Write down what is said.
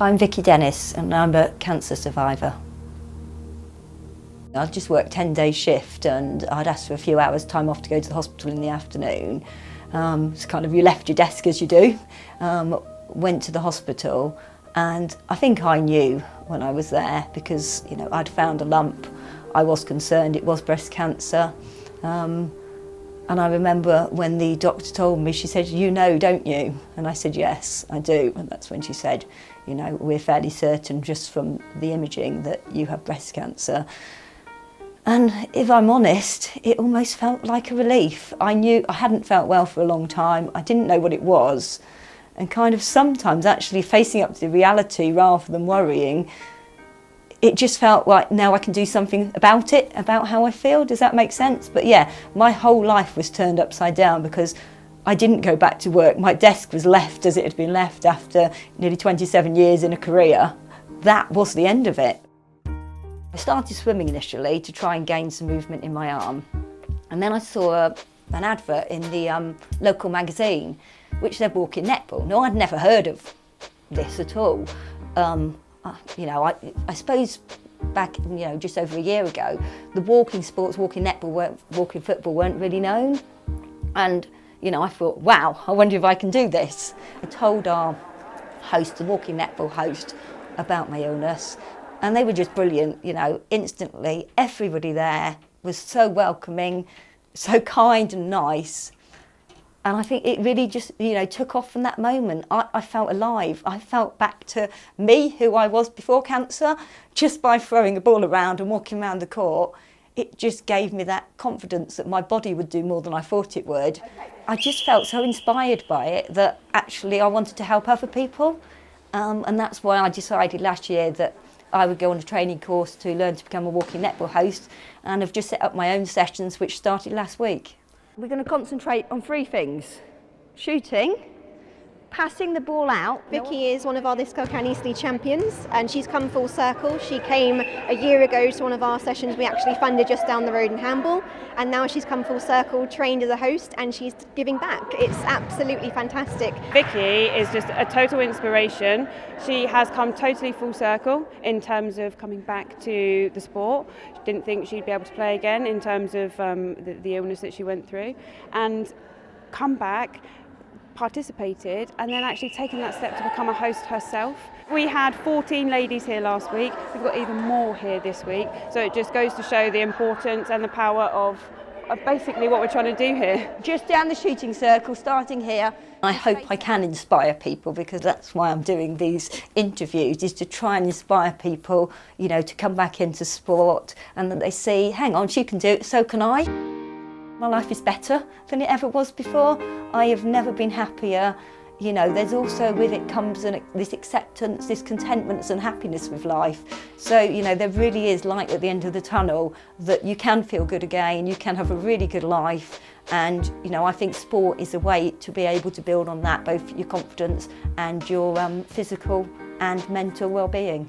I'm Vicky and I'm a cancer survivor. I'd just worked 10-day shift and I'd asked for a few hours time off to go to the hospital in the afternoon. It's kind of, you left your desk as you do, went to the hospital, and I think I knew when I was there because, you know, I'd found a lump. I was concerned it was breast cancer. And I remember when the doctor told me, she said, "You know, don't you?" And I said, "Yes, I do." And that's when she said, "You know, we're fairly certain just from the imaging that you have breast cancer." And if I'm honest, it almost felt like a relief. I knew I hadn't felt well for a long time. I didn't know what it was. And kind of sometimes actually facing up to the reality rather than worrying, it just felt like now I can do something about it, about how I feel. Does that make sense? But yeah, my whole life was turned upside down because I didn't go back to work. My desk was left as it had been left after nearly 27 years in a career. That was the end of it. I started swimming initially to try and gain some movement in my arm. And then I saw an advert in the local magazine, which said Walking Netball. No, I'd never heard of this at all. You know, I suppose back, you know, just over a year ago, the walking sports, walking netball, walking football weren't really known. And, you know, I thought, wow, I wonder if I can do this. I told our host, the walking netball host, about my illness, and they were just brilliant, you know, instantly. Everybody there was so welcoming, so kind and nice. And I think it really just, you know, took off from that moment. I felt alive. I felt back to me, who I was before cancer, just by throwing a ball around and walking around the court. It just gave me that confidence that my body would do more than I thought it would. I just felt so inspired by it that actually I wanted to help other people. And that's why I decided last year that I would go on a training course to learn to become a walking netball host, and have just set up my own sessions, which started last week. We're going to concentrate on 3 things: shooting, passing the ball out. Vicky is one of our This Girl Can Easily champions, and she's come full circle. She came a year ago to one of our sessions we actually funded just down the road in Hamble, and now she's come full circle, trained as a host, and she's giving back. It's absolutely fantastic. Vicky is just a total inspiration. She has come totally full circle in terms of coming back to the sport. She didn't think she'd be able to play again in terms of the illness that she went through, and come back, participated, and then actually taken that step to become a host herself. We had 14 ladies here last week. We've got even more here this week. So it just goes to show the importance and the power of basically what we're trying to do here. Just down the shooting circle, starting here. I hope I can inspire people, because that's why I'm doing these interviews, is to try and inspire people, you know, to come back into sport and that they see, hang on, she can do it, so can I. My life is better than it ever was before. I have never been happier. You know, there's also with it comes this acceptance, this contentment and happiness with life. So, you know, there really is light at the end of the tunnel, that you can feel good again, you can have a really good life. And, you know, I think sport is a way to be able to build on that, both your confidence and your physical and mental well-being.